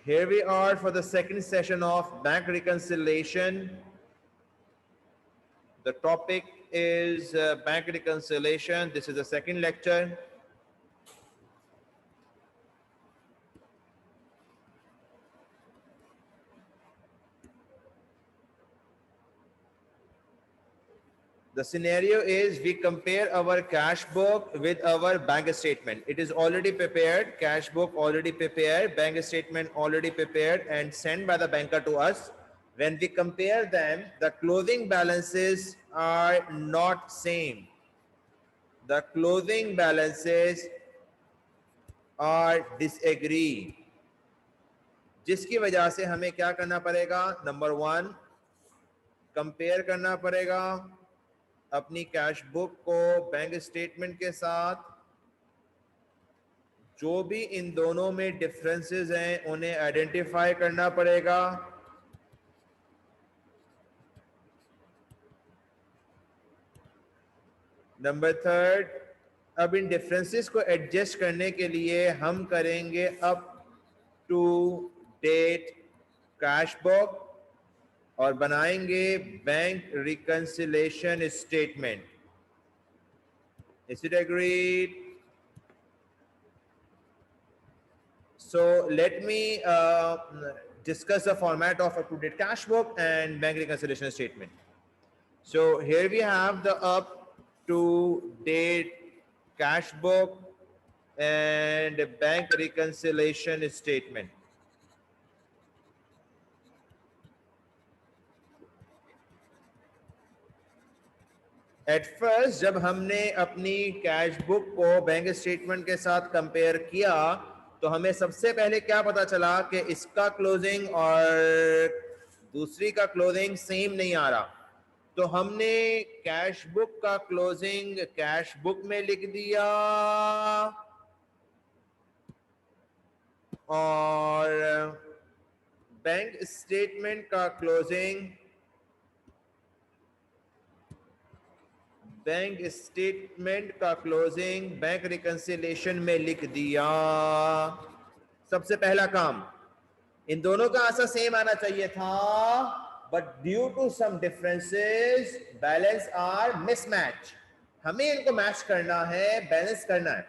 Here we are for the second session of bank reconciliation. The topic is bank reconciliation. This is the second lecture. The scenario is we compare our cash book with our bank statement. It is already prepared, cash book already prepared, bank statement already prepared and sent by the banker to us. When we compare them, the closing balances are not same. The closing balances are disagree. जिसकी वजह से हमें क्या करना पड़ेगा? Number 1, compare करना पड़ेगा अपनी कैश बुक को बैंक स्टेटमेंट के साथ. जो भी इन दोनों में डिफरेंसेस हैं उन्हें आइडेंटिफाई करना पड़ेगा. नंबर 3, अब इन डिफरेंसेस को एडजस्ट करने के लिए हम करेंगे up to date cash book और बनाएंगे bank reconciliation statement. Is it agreed? So let me discuss the format of up-to-date cash book and bank reconciliation statement. So here we have the up-to-date cash book and bank reconciliation statement. At first जब हमने अपनी cash book को bank statement के साथ compare किया तो हमें सबसे पहले क्या पता चला कि इसका क्लोजिंग और दूसरी का क्लोजिंग सेम नहीं आ रहा. तो हमने कैश बुक का क्लोजिंग कैश बुक में लिख दिया और बैंक स्टेटमेंट का क्लोजिंग बैंक स्टेटमेंट का क्लोजिंग बैंक रिकंसिलिएशन में लिख दिया. सबसे पहला काम, इन दोनों का आंसर सेम आना चाहिए था, but due to some differences balance are mismatch. हमें इनको मैच करना है, बैलेंस करना है.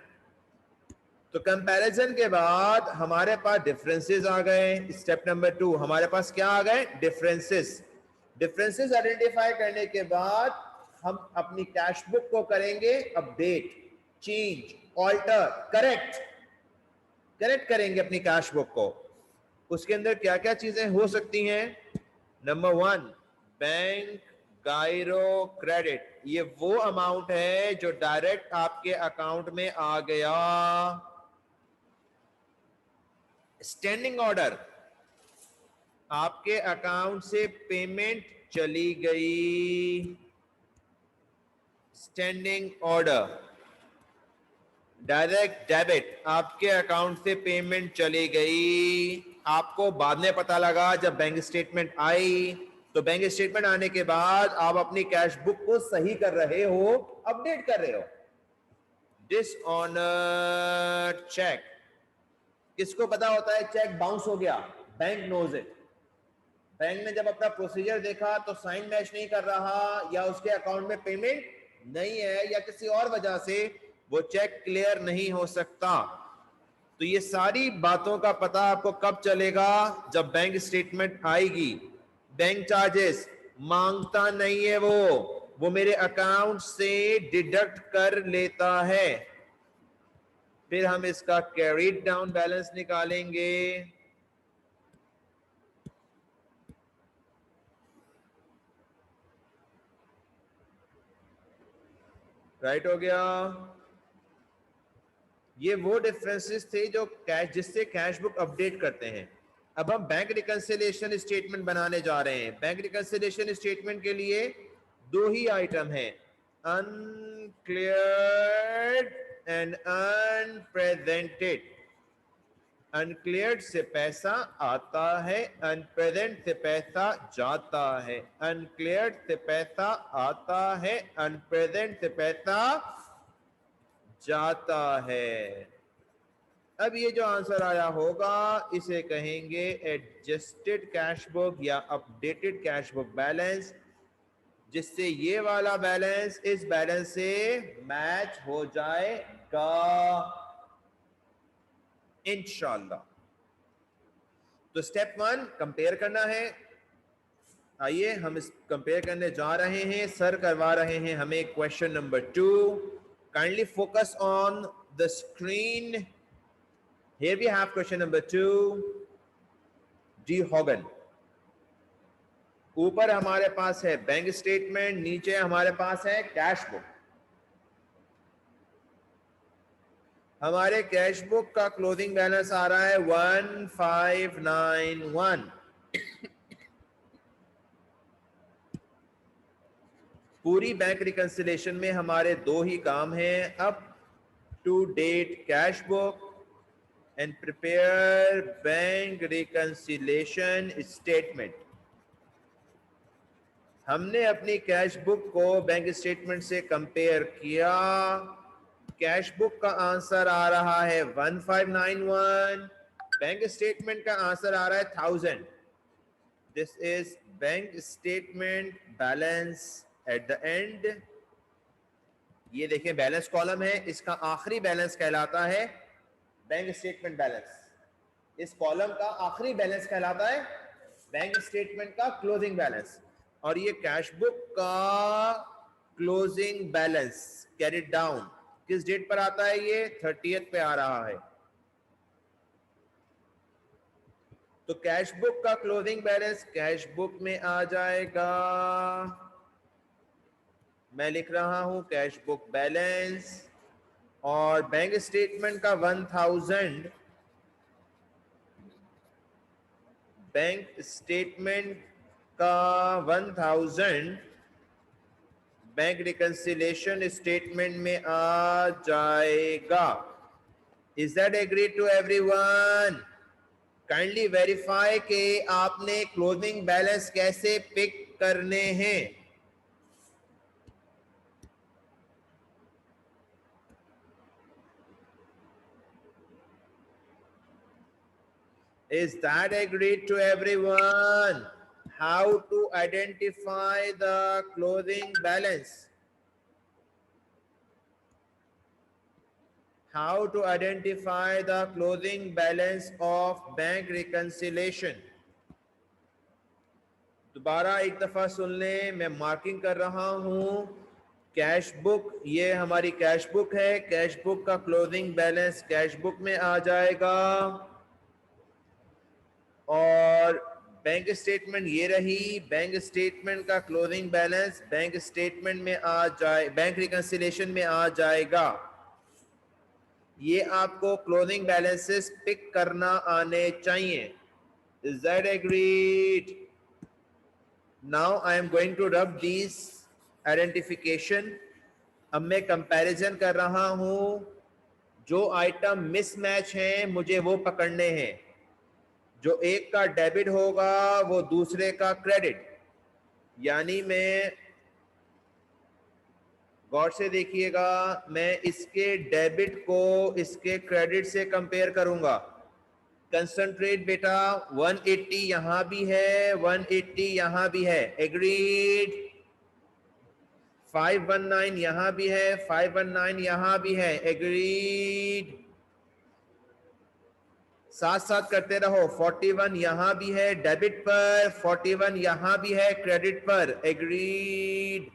तो कंपैरिजन के बाद हमारे पास डिफरेंसेस आ गए. स्टेप नंबर 2 हमारे पास क्या आ गए? डिफरेंसेस. डिफरेंसेस आइडेंटिफाई करने के बाद हम अपनी कैश बुक को करेंगे अपडेट, चेंज, ऑल्टर, करेक्ट करेंगे अपनी कैश बुक को. उसके अंदर क्या क्या चीजें हो सकती हैं? Number 1, bank gyro credit. ये वो अमाउंट है जो डायरेक्ट आपके अकाउंट में आ गया. स्टैंडिंग ऑर्डर, आपके अकाउंट से पेमेंट चली गई. Standing order. डायरेक्ट डेबिट, आपके अकाउंट से पेमेंट चली गई. आपको बाद में पता लगा जब बैंक स्टेटमेंट आई. तो बैंक स्टेटमेंट आने के बाद आप अपनी कैश बुक को सही कर रहे हो, अपडेट कर रहे हो. डिसऑनर चेक, किसको पता होता है चेक बाउंस हो गया? Bank knows it. बैंक ने जब अपना प्रोसीजर देखा तो साइन मैच नहीं कर रहा, या उसके अकाउंट में पेमेंट नहीं है, या किसी और वजह से वो चेक क्लियर नहीं हो सकता. तो ये सारी बातों का पता आपको कब चलेगा? जब बैंक स्टेटमेंट आएगी. बैंक चार्जेस मांगता नहीं है, वो मेरे अकाउंट से डिडक्ट कर लेता है. फिर हम इसका कैरीड डाउन बैलेंस निकालेंगे. राइट हो गया. ये वो डिफरेंसेस थे जो कैश, जिससे कैश बुक अपडेट करते हैं. अब हम बैंक रिकंसिलिएशन स्टेटमेंट बनाने जा रहे हैं. बैंक रिकंसिलिएशन स्टेटमेंट के लिए 2 ही आइटम हैं, अनक्लियर्ड एंड अनप्रेजेंटेड. अनक्लियर्ड से पैसा आता है, अनप्रेजेंट से पैसा जाता है. अनक्लियर्ड से पैसा आता है, अनप्रेजेंट से पैसा जाता है. अब ये जो आंसर आया होगा इसे कहेंगे एडजस्टेड कैश बुक या अपडेटेड कैश बुक बैलेंस, जिससे ये वाला बैलेंस इस बैलेंस से मैच हो जाएगा इंशाल्लाह। तो स्टेप 1 कंपेयर करना है। आइए हम इस कंपेयर करने जा रहे हैं। सर करवा रहे हैं हमें question number 2। Kindly focus on the screen. Here we have question number 2. डी हॉगन। ऊपर हमारे पास है बैंक स्टेटमेंट, नीचे हमारे पास है कैश बुक। हमारे कैश बुक का क्लोजिंग बैलेंस आ रहा है 1591। पूरी बैंक रिकंसिलेशन में हमारे दो ही काम हैं, up to date cash book and prepare bank reconciliation statement. हमने अपनी कैश बुक को बैंक स्टेटमेंट से कंपेयर किया। कैश बुक का आंसर आ रहा है 1591, बैंक स्टेटमेंट का आंसर आ रहा है 1000। This is bank statement balance at the end. ये देखें बैलेंस कॉलम है, इसका आखिरी बैलेंस कहलाता है बैंक स्टेटमेंट बैलेंस। इस कॉलम का आखिरी बैलेंस कहलाता है बैंक स्टेटमेंट का क्लोजिंग बैलेंस। और ये कैश बुक का क्लोजिंग बैलेंस कैरिड डाउन किस डेट पर आता है? ये 30th पे आ रहा है। तो कैश बुक का क्लोजिंग बैलेंस कैश बुक में आ जाएगा। मैं लिख रहा हूं कैश बुक बैलेंस, और बैंक स्टेटमेंट का 1000, बैंक स्टेटमेंट का 1000 बैंक रिकंसिलेशन स्टेटमेंट में आ जाएगा। Is that agree to everyone? Kindly verify कि आपने क्लोजिंग बैलेंस कैसे पिक करने हैं। Is that agreed to everyone? How to identify the closing balance? How to identify the closing balance of bank reconciliation? दोबारा एक दफा सुन लें, मैं मार्किंग कर रहा हूं। कैश बुक, ये हमारी कैश बुक है। कैश बुक का क्लोजिंग बैलेंस कैश बुक में आ जाएगा, और बैंक स्टेटमेंट ये रही। बैंक स्टेटमेंट का क्लोजिंग बैलेंस बैंक स्टेटमेंट में आ जाए, बैंक रिकंसिलेशन में आ जाएगा। ये आपको क्लोजिंग बैलेंसेस पिक करना आने चाहिए। Is that agreed? Now I am going to rub this identification. अब मैं कंपैरिजन कर रहा हूं। जो आइटम मिसमैच हैं मुझे वो पकड़ने हैं। जो एक का डेबिट होगा वो दूसरे का क्रेडिट। यानी मैं, गौर से देखिएगा, मैं इसके डेबिट को इसके क्रेडिट से कंपेयर करूंगा। कंसंट्रेट बेटा, 180 यहां भी है, 180 यहां भी है। एग्रीड? 519 यहां भी है, 519 यहां भी है। एग्रीड? साथ साथ करते रहो। 41 यहां भी है डेबिट पर, 41 यहां भी है क्रेडिट पर। एग्रीड?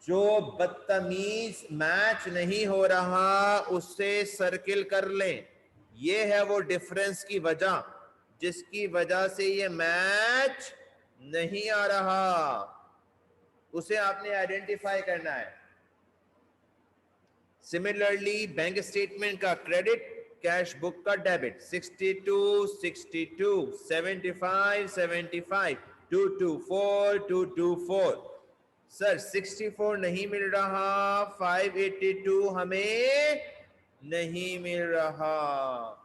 जो बदतमीज मैच नहीं हो रहा उससे सर्किल कर लें। ये है वो डिफरेंस की वजह जिसकी वजह से ये मैच नहीं आ रहा, उसे आपने आइडेंटिफाई करना है। सिमिलरली बैंक स्टेटमेंट का क्रेडिट, कैश बुक का डेबिट। 62 62, 75 75, 224 224। सर 64 नहीं मिल रहा, 582 हमें नहीं मिल रहा।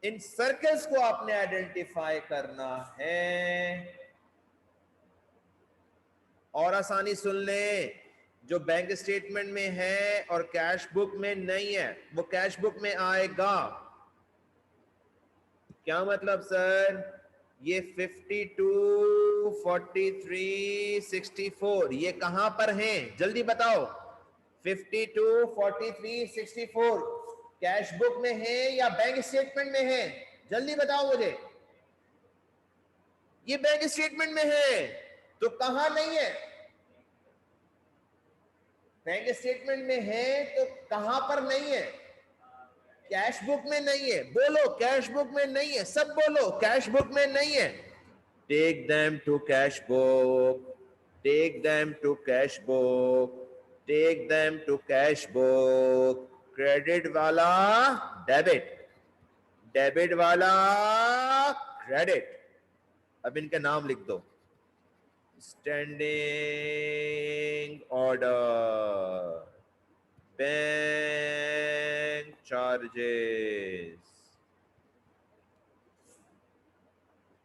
इन सर्कल्स को आपने आइडेंटिफाई करना है। और आसानी सुन लें, जो बैंक स्टेटमेंट में है और कैश बुक में नहीं है वो कैश बुक में आएगा। क्या मतलब सर? ये 52, 43, 64 ये कहां पर हैं? जल्दी बताओ। 52, 43, 64 कैश बुक में है या बैंक स्टेटमेंट में है? जल्दी बताओ मुझे। ये बैंक स्टेटमेंट में है, तो कहां नहीं है? बैंक स्टेटमेंट में है तो कहां पर नहीं है? कैश बुक में नहीं है। बोलो कैश बुक में नहीं है, सब बोलो कैश बुक में नहीं है। Take them to cash book, take them to cash book, take them to cash book. Credit वाला डेबिट, डेबिट वाला क्रेडिट। अब इनका नाम लिख दो। Standing order, bank charges,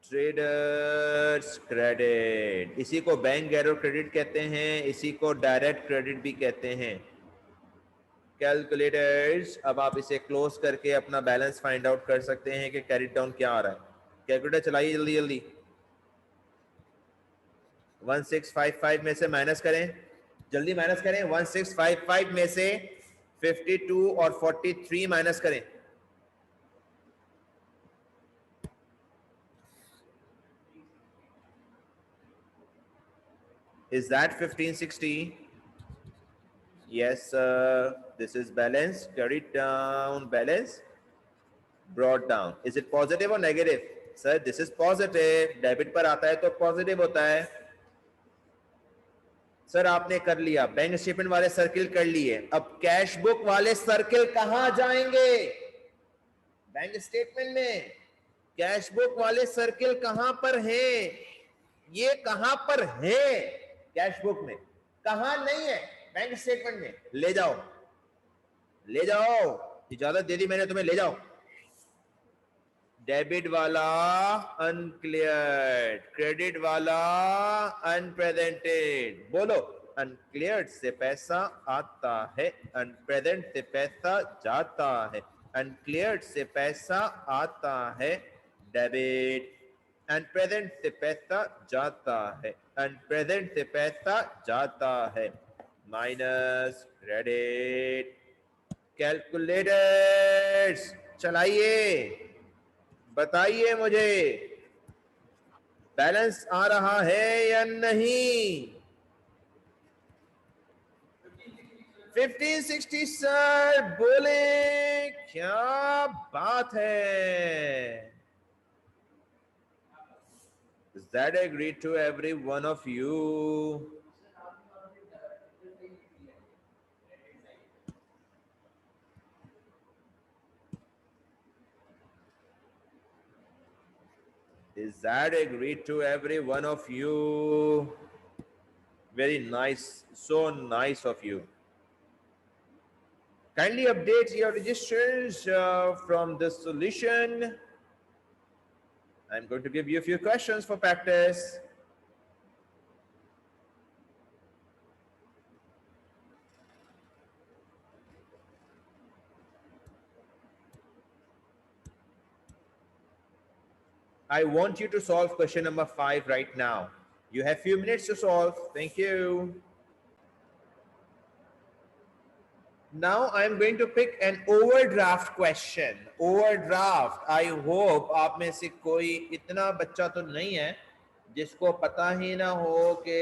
traders credit. इसी को बैंक गैरो क्रेडिट कहते हैं, इसी को डायरेक्ट क्रेडिट भी कहते हैं। कैलकुलेटर्स, अब आप इसे क्लोज करके अपना बैलेंस फाइंड आउट कर सकते हैं कि कैरी डाउन क्या आ रहा है। कैलकुलेटर चलाइए जल्दी जल्दी। 1655 में से माइनस करें, जल्दी माइनस करें। 1655 में से 52 और 43 माइनस करें। Is that 1560? Yes, this is balance. Carried down, balance, brought down. Is it positive or negative? Sir, this is positive. Debit पर आता है तो positive होता है। सर आपने कर लिया, बैंक स्टेटमेंट वाले सर्किल कर लिए। अब कैश बुक वाले सर्किल कहां जाएंगे? बैंक स्टेटमेंट में। कैश बुक वाले सर्किल कहां पर हैं? ये कहां पर है? कैश बुक में। कहां नहीं है? बैंक स्टेटमेंट में। ले जाओ, ले जाओ, इजाजत दे दी मैंने तुम्हें, ले जाओ। डेबिट वाला अनक्लियर्ड, क्रेडिट वाला अनप्रेजेंटेड। बोलो, अनक्लियर्ड से पैसा आता है, अनप्रेजेंट से पैसा जाता है। अनक्लियर्ड से पैसा आता है डेबिट, अनप्रेजेंट से पैसा जाता है, अनप्रेजेंट से पैसा जाता है माइनस क्रेडिट। कैलकुलेटर्स चलाइए, बताइए मुझे बैलेंस आ रहा है या नहीं? 1560 सर, बोले क्या बात है? Is that agreed to every one of you? Is that agreed to every one of you? Very nice, so nice of you. Kindly update your registers from this solution. I'm going to give you a few questions for practice. I want you to solve question number 5 right now. You have few minutes to solve. Thank you. Now I'm going to pick an overdraft question. Overdraft. I hope आप में से कोई इतना बच्चा तो नहीं है जिसको पता ही ना हो कि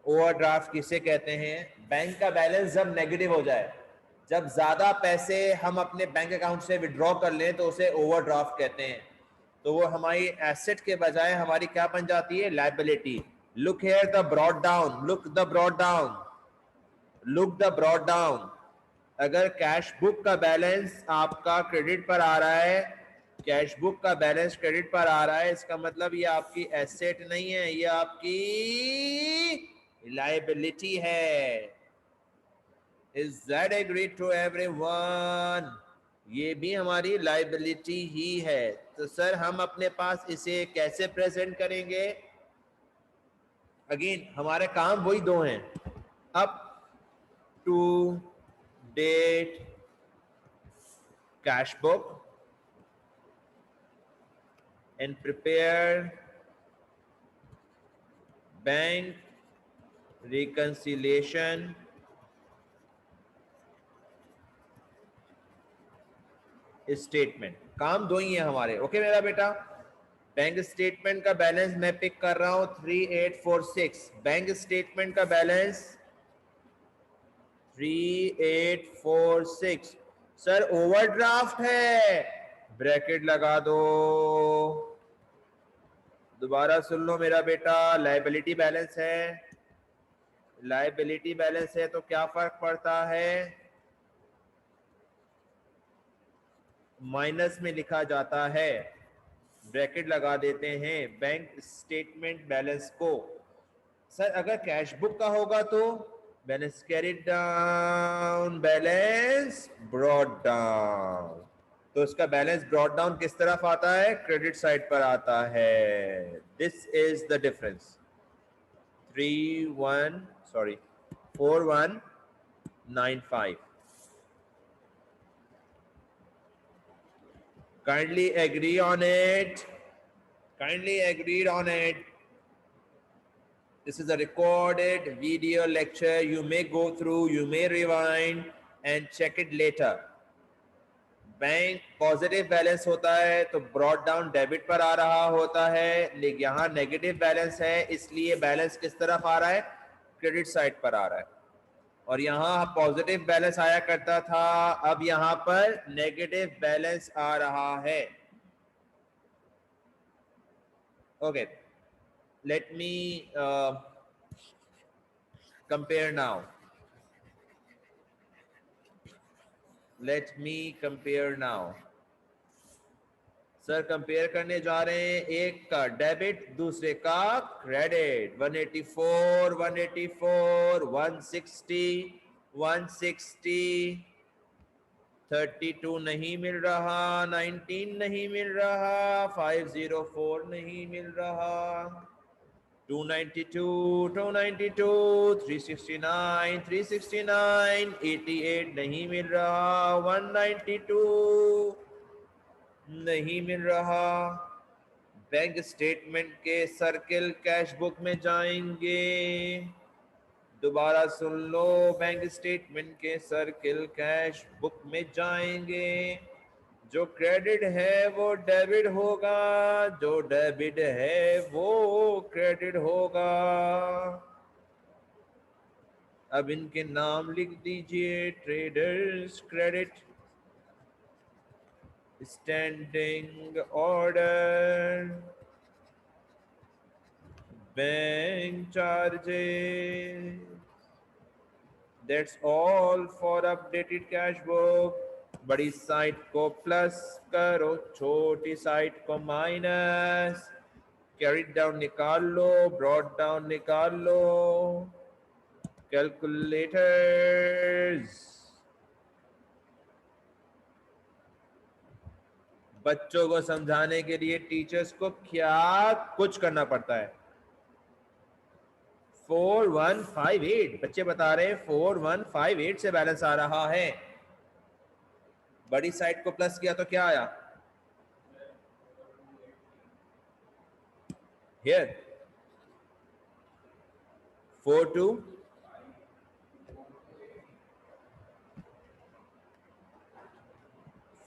ओवरड्राफ्ट किसे कहते हैं। बैंक का बैलेंस जब नेगेटिव हो जाए, जब ज्यादा पैसे हम अपने बैंक अकाउंट से विड्रॉ कर लें तो उसे ओवरड्राफ्ट कहते हैं। तो वो हमारी एसेट के बजाय हमारी क्या बन जाती है? Liability. Look here the brought down, look the brought down, look the brought down. अगर कैश बुक का बैलेंस आपका क्रेडिट पर आ रहा है, कैश बुक का बैलेंस क्रेडिट पर आ रहा है, इसका मतलब ये आपकी एसेट नहीं है, ये आपकी लायबिलिटी है। Is that agreed to everyone? ये भी हमारी लायबिलिटी ही है। तो सर हम अपने पास इसे कैसे प्रेजेंट करेंगे? अगेन हमारे काम वही दो हैं, up to date cash book and prepare bank reconciliation statement. काम दो ही है हमारे। ओके मेरा बेटा, बैंक स्टेटमेंट का बैलेंस मैं पिक कर रहा हूं 3846। बैंक स्टेटमेंट का बैलेंस 3846। सर ओवरड्राफ्ट है, ब्रैकेट लगा दो। दोबारा सुन लो मेरा बेटा, लायबिलिटी बैलेंस है, लायबिलिटी बैलेंस है तो क्या फर्क पड़ता है, माइनस में लिखा जाता है, ब्रैकेट लगा देते हैं बैंक स्टेटमेंट बैलेंस को। सर अगर कैश बुक का होगा तो balance carried down, balance brought down. तो इसका बैलेंस ब्रॉट डाउन किस तरफ आता है, क्रेडिट साइड पर आता है। This is the difference. 4195। kindly agree on it, kindly agreed on it. This is a recorded video lecture. You may go through, you may rewind and check it later. Bank positive balance होता है तो brought down debit पर आ रहा होता है, लेकिन यहाँ negative balance है इसलिए बैलेंस किस तरफ आ रहा है, क्रेडिट साइड पर आ रहा है। और यहाँ पॉजिटिव बैलेंस आया करता था, अब यहाँ पर नेगेटिव बैलेंस आ रहा है। Okay, let me compare now. Let me compare now. Sir compare करने जा रहे हैं, एक का डेबिट दूसरे का क्रेडिट। 184 184 160 160 32 नहीं मिल रहा, 19 नहीं मिल रहा, 504 नहीं मिल रहा, 292 292 369 369 88 नहीं मिल रहा, 192 नहीं मिल रहा। बैंक स्टेटमेंट के सर्किल कैश बुक में जाएंगे, दोबारा सुन लो, बैंक स्टेटमेंट के सर्किल कैश बुक में जाएंगे, जो क्रेडिट है वो डेबिट होगा, जो डेबिट है वो क्रेडिट होगा। अब इनके नाम लिख दीजिए, traders credit, standing order, bank charges. That's all for updated cash book. बड़ी साइट को प्लस करो, छोटी साइट को माइनस, कैरिड डाउन निकाल लो, ब्रॉड डाउन निकाल लो, कैलकुलेटर्स। बच्चों को समझाने के लिए टीचर्स को क्या कुछ करना पड़ता है। 4158 बच्चे बता रहे हैं 4158 से बैलेंस आ रहा है। बड़ी साइड को प्लस किया तो क्या आया, here 42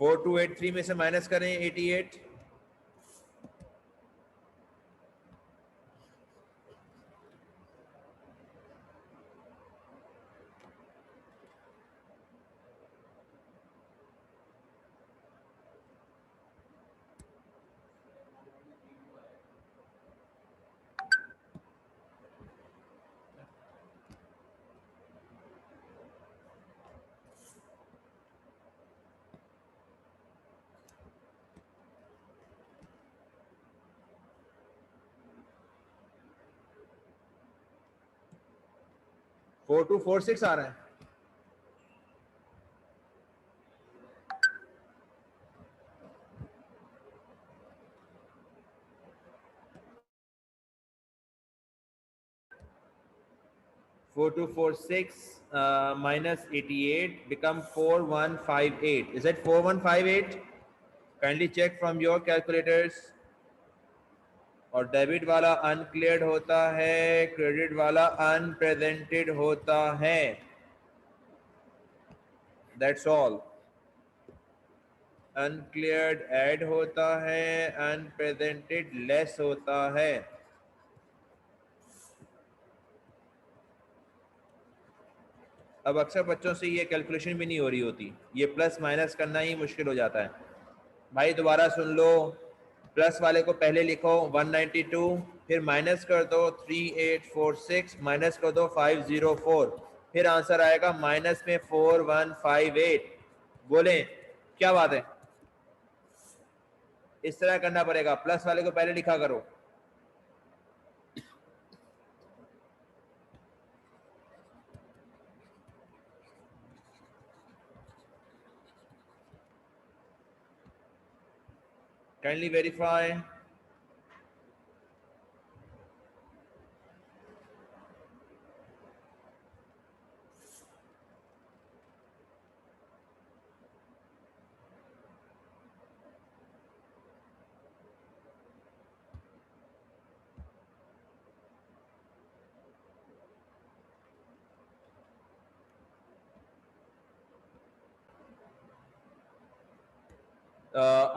4283 में से माइनस करें 88, फोर टू फोर सिक्स आ रहा है। 4246 minus 88 become 4158. Is it 4158? Kindly check from your calculators. और डेबिट वाला अनक्लियर्ड होता है, क्रेडिट वाला अनप्रेजेंटेड होता है. That's all. अनक्लियर्ड ऐड होता है, अनप्रेजेंटेड लेस होता है. अब अक्सर बच्चों से ये कैलकुलेशन भी नहीं हो रही होती, ये प्लस माइनस करना ही मुश्किल हो जाता है. भाई दोबारा सुन लो. प्लस वाले को पहले लिखो 192, फिर माइनस कर दो 3846, माइनस कर दो 504, फिर आंसर आएगा माइनस में 4158. बोले क्या बात है? इस तरह करना पड़ेगा. प्लस वाले को पहले लिखा करो. Kindly verify.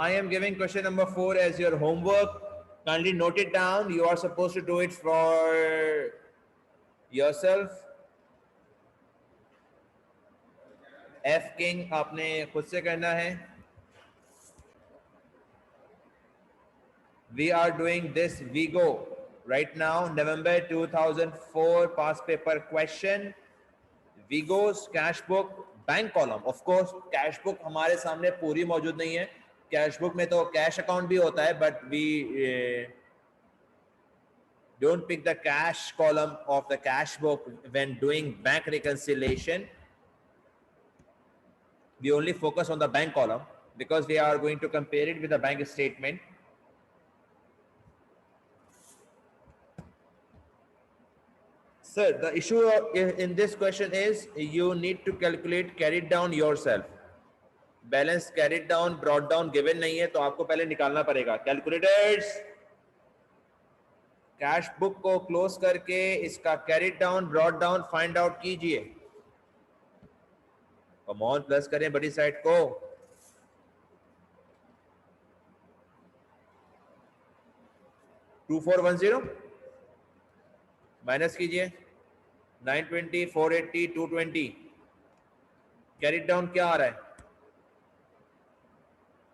I am giving question number 4 as your homework. Kindly note it down. You are supposed to do it for yourself. F King आपने खुद से करना है. We are doing this Vigo right now, November 2004 past paper question. Vigo's cash book bank column. Of course cash book हमारे सामने पूरी मौजूद नहीं है. कैश बुक में तो कैश अकाउंट भी होता है, but we don't pick the cash column of the cash book when doing bank reconciliation. We only focus on the bank column because we are going to compare it with the bank statement. Sir, the issue in this question is you need to calculate carried down yourself. Balance carried down brought down given नहीं है, तो आपको पहले निकालना पड़ेगा. Calculators, cash book को close करके इसका carried down brought down find out कीजिए. कम ऑन, प्लस करें बड़ी साइड को. टू 410 माइनस कीजिए 920 480 220. कैरिड डाउन क्या आ रहा है?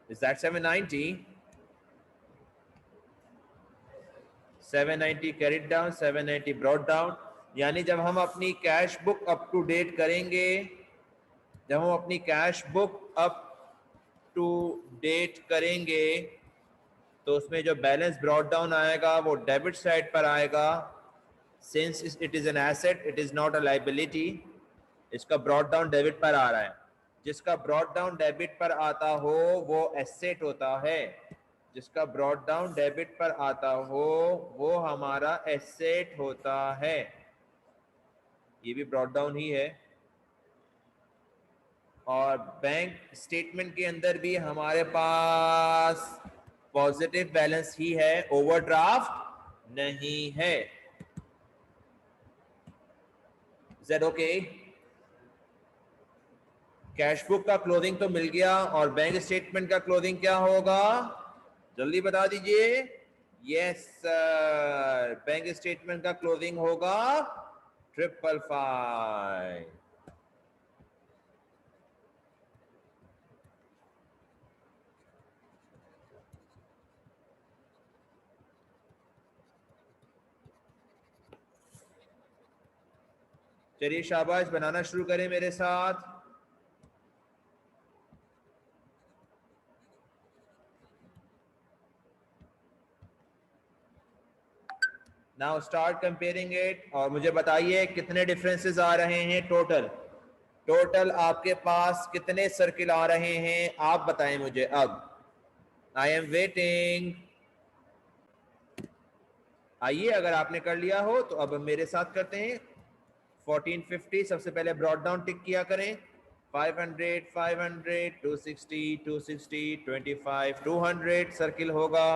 Is that 790? 790 carried down, 790 brought down. यानी जब हम अपनी cash book up to date करेंगे, जब हम अपनी cash book up to date करेंगे, तो उसमें जो बैलेंस ब्रॉट डाउन आएगा वो डेबिट साइड पर आएगा. Since it is an asset, it is not a liability. इसका ब्रॉट डाउन डेबिट पर आ रहा है. जिसका ब्रॉट डाउन डेबिट पर आता हो वो एसेट होता है. जिसका ब्रॉट डाउन डेबिट पर आता हो वो हमारा एसेट होता है. ये भी ब्रॉट डाउन ही है. और बैंक स्टेटमेंट के अंदर भी हमारे पास पॉजिटिव बैलेंस ही है, ओवरड्राफ्ट नहीं है. Is that okay? Cash book का क्लोजिंग तो मिल गया, और बैंक स्टेटमेंट का क्लोजिंग क्या होगा? जल्दी बता दीजिए. यस सर, बैंक स्टेटमेंट का क्लोजिंग होगा 555. चलिए शाबाश, बनाना शुरू करें मेरे साथ. नाउ स्टार्ट कंपेयरिंग इट, और मुझे बताइए कितने डिफरेंसेस आ रहे हैं टोटल. टोटल आपके पास कितने सर्किल आ रहे हैं आप बताएं मुझे अब. I am waiting. आइए, अगर आपने कर लिया हो तो अब मेरे साथ करते हैं. 1450 सबसे पहले ब्रॉड डाउन टिक किया करें. 500 500 260 260 25 200 सर्किल होगा.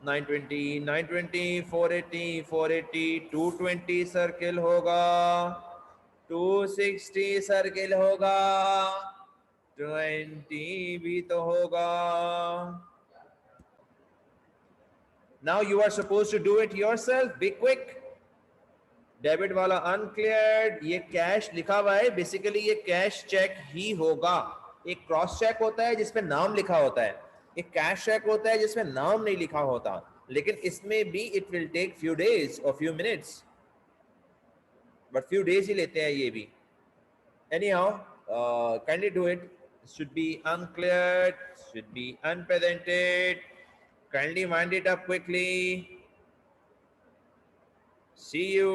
920 920 480 480 220 सर्किल होगा. 260 सर्किल होगा. 20 भी तो होगा. Now you are supposed to do it yourself. Be quick. Debit वाला अनक्लियर्ड, ये कैश लिखा हुआ है, बेसिकली ये कैश चेक ही होगा. एक क्रॉस चेक होता है जिसमें नाम लिखा होता है, एक कैश चेक होता है जिसमें नाम नहीं लिखा होता, लेकिन इसमें भी it will take few days और few minutes, but few days ही लेते हैं ये भी. Anyhow, kindly do it. Should be uncleared, should be unpresented. Kindly wind it up quickly. See you.